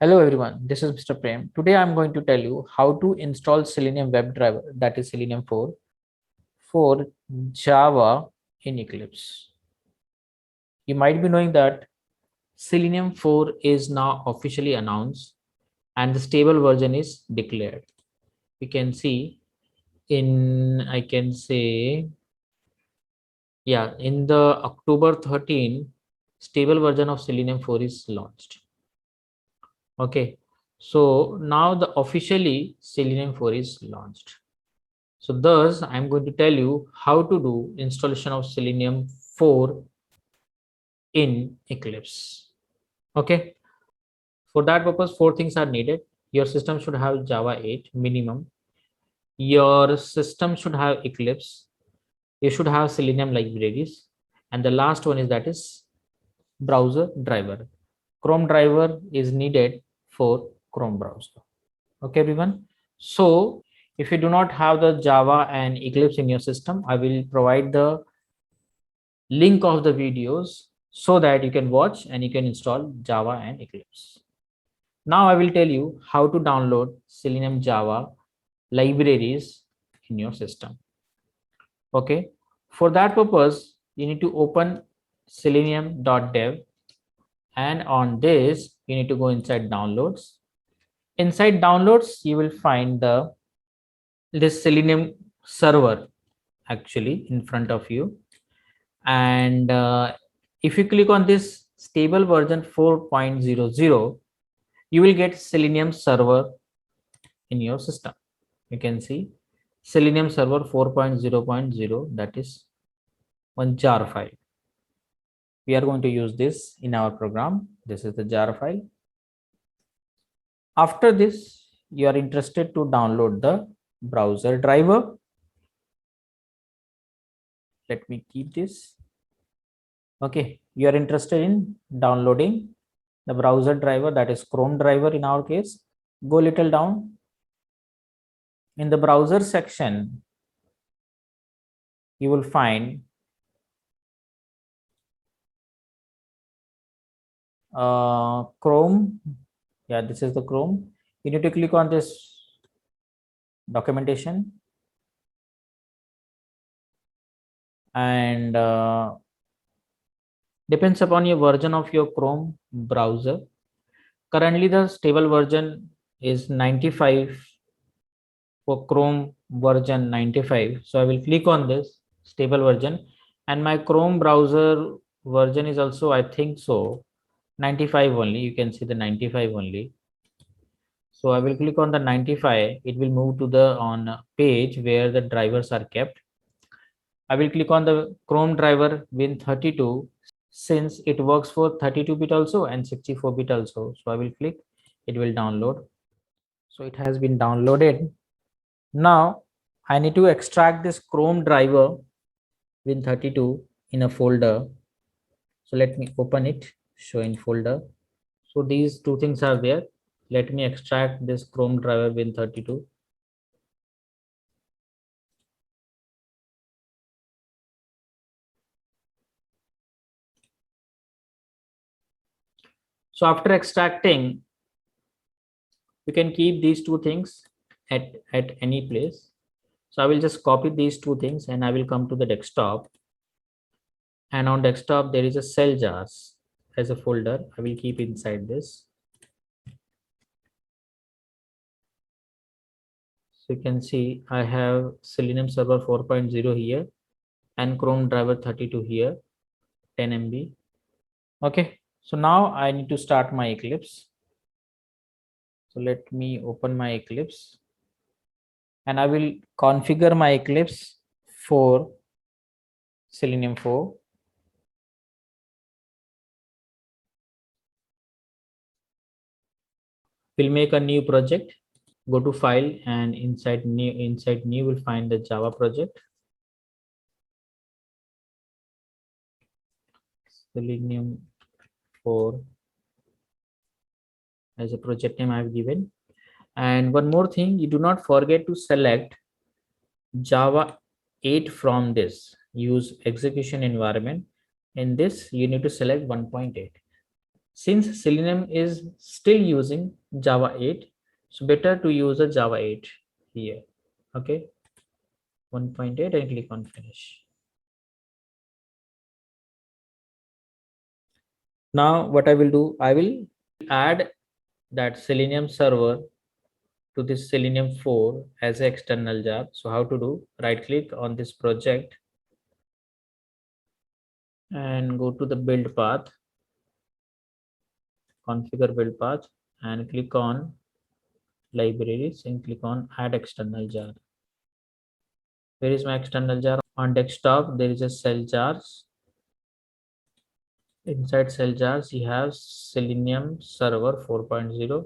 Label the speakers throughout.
Speaker 1: Hello everyone, this is Mr. Prem. Today I'm going to tell you how to install Selenium WebDriver, that is Selenium 4, for Java in Eclipse. You might be knowing that Selenium 4 is now officially announced and the stable version is declared. You can see I can say, in the October 13, stable version of Selenium 4 is launched. Okay, so now the officially Selenium 4 is launched. So thus, I'm going to tell you how to do installation of Selenium 4 in Eclipse. Okay. For that purpose, four things are needed. Your system should have Java 8 minimum. Your system should have Eclipse. You should have Selenium libraries. And the last one is browser driver. Chrome driver is needed for Chrome browser. Okay, everyone. So if you do not have the Java and Eclipse in your system, I will provide the link of the videos so that you can watch and you can install Java and Eclipse. Now I will tell you how to download Selenium Java libraries in your system. Okay, for that purpose, you need to open selenium.dev, and on this, you need to go inside downloads. Inside downloads, you will find this Selenium server actually in front of you. And if you click on this stable version 4.00, you will get Selenium server in your system. You can see Selenium server 4.0.0, that is one jar file. We are going to use this in our program. This is the jar file. After this, you are interested to download the browser driver. Let me keep this. Okay, you are interested in downloading the browser driver, that is Chrome driver in our case. Go little down. In the browser section, you will find Chrome. Yeah, this is the Chrome. You need to click on this documentation, and depends upon your version of your Chrome browser. Currently, the stable version is 95 for Chrome version 95. So I will click on this stable version, and my Chrome browser version is also, I think so, 95 only. You can see the 95 only. So I will click on the 95. It will move to the page where the drivers are kept. I will click on the Chrome driver Win32 since it works for 32-bit also and 64-bit also. So I will click, it will download. So it has been downloaded. Now I need to extract this Chrome driver Win32 in a folder. So let me open it, show in folder. So these two things are there. Let me extract this Chrome driver Win32. So after extracting, you can keep these two things at any place. So I will just copy these two things and I will come to the desktop. And on desktop, there is a cell jars as a folder. I will keep inside this. So you can see I have Selenium server 4.0 here and Chrome driver 32 here, 10 MB. Okay, so now I need to start my Eclipse. So let me open my Eclipse and I will configure my Eclipse for Selenium 4. We'll make a new project. Go to file and inside new will find the Java project. Selenium 4 as a project name I have given. And one more thing, you do not forget to select Java 8 from this. Use execution environment. In this, you need to select 1.8. Since Selenium is still using Java 8, so better to use a Java 8 here. Okay, 1.8 and click on finish. Now what I will do, I will add that Selenium server to this Selenium 4 as an external job. So how to do? Right click on this project and go to the build path, configure build path, and click on libraries and click on add external jar. Where is my external jar? On desktop there is a cell jars. Inside cell jars you have Selenium server 4.0.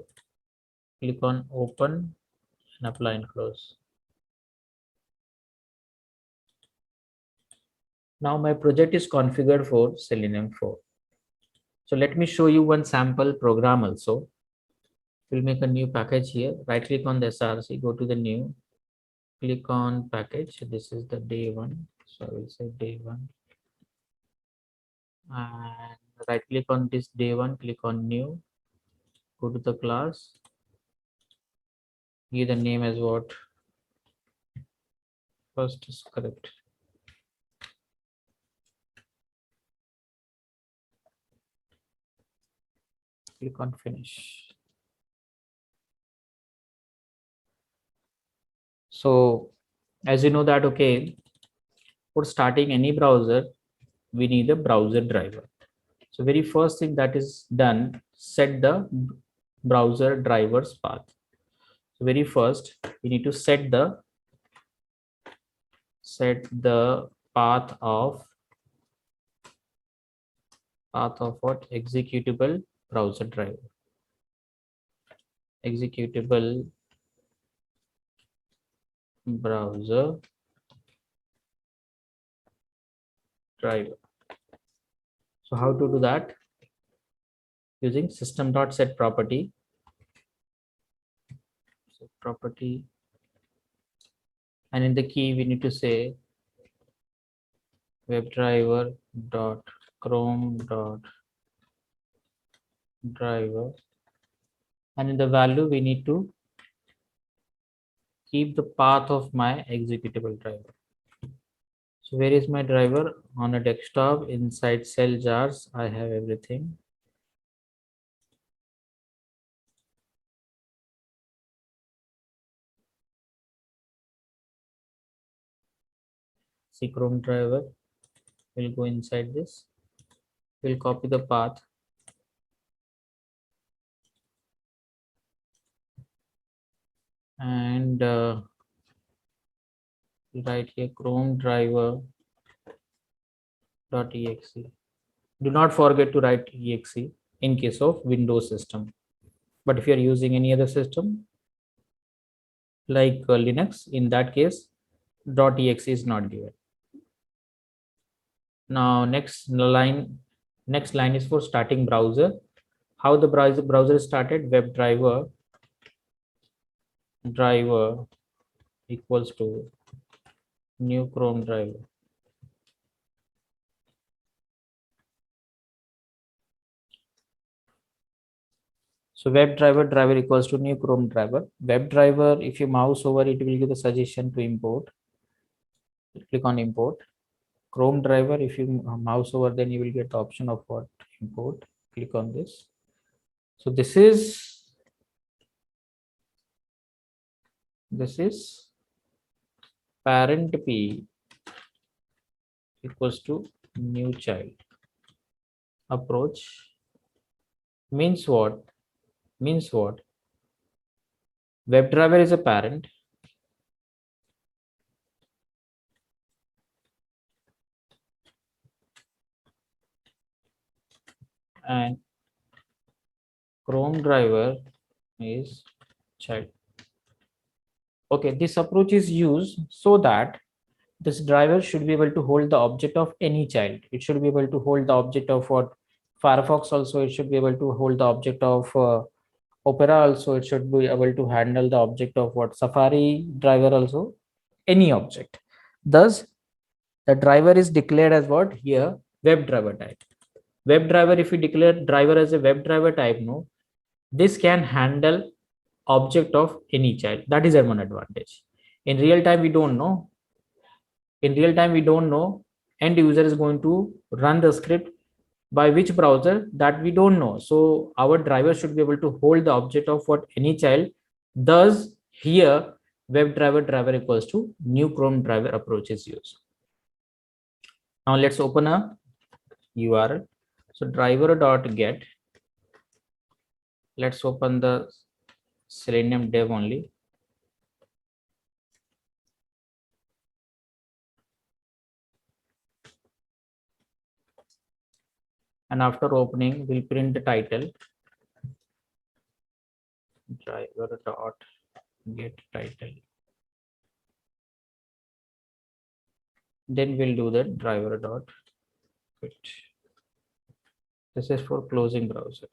Speaker 1: Click on open and apply and close. Now my project is configured for Selenium 4. So let me show you one sample program also. We'll make a new package here. Right click on the SRC, go to the new, click on package. This is the day one. So I will say day one. And right click on this day one, click on new, go to the class, give the name as what? First script. Click on finish. So as you know that, okay, for starting any browser, we need a browser driver. So very first thing that is done, set the browser drivers path. So very first we need to set the path of what? Executable browser driver. Executable browser driver. So how to do that? Using system.set property. Set property. And in the key we need to say WebDriver dot Chrome dot driver, and in the value we need to keep the path of my executable driver. So where is my driver? On a desktop inside cell jars I have everything. See, Chrome driver will go inside this. We'll copy the path and write here Chrome driver .exe. Do not forget to write exe in case of Windows system. But if you are using any other system like Linux, in that case .exe is not given. Now next line is for starting browser. How the browser is started? WebDriver driver equals to new Chrome driver. So WebDriver equals to new Chrome driver. WebDriver, if you mouse over it, will give the suggestion to import. Click on import. Chrome driver, if you mouse over, then you will get the option of what? Import. Click on this. So this is parent P equals to new child. Approach means what? WebDriver is a parent and Chrome driver is child. Okay, this approach is used so that this driver should be able to hold the object of any child. It should be able to hold the object of what? Firefox also. It should be able to hold the object of Opera also. It should be able to handle the object of what? Safari driver also. Any object. Thus, the driver is declared as what? Here, WebDriver type. WebDriver, if we declare driver as a WebDriver type, no, this can handle object of any child. That is one advantage. In real time, we don't know. In real time, we don't know end user is going to run the script by which browser, that we don't know. So our driver should be able to hold the object of what any child does. Here WebDriver driver equals to new Chrome driver approach is used. Now let's open a URL. So driver.get, let's open the Selenium dev only. And after opening, we'll print the title, driver.get title. Then we'll do the driver.quit. This is for closing browser.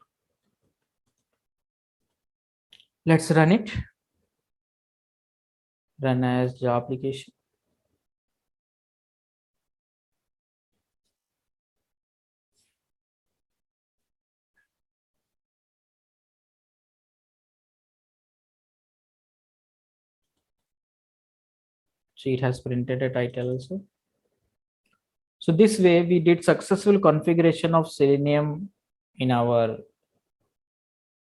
Speaker 1: Let's run it. Run as Java application. So it has printed a title also. So this way we did successful configuration of Selenium in our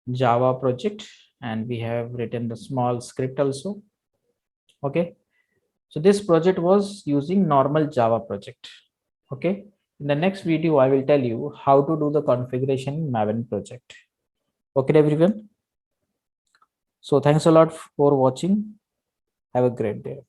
Speaker 1: Java project, and we have written the small script also. Okay. So this project was using normal Java project. Okay. In the next video, I will tell you how to do the configuration in Maven project. Okay, everyone. So thanks a lot for watching. Have a great day.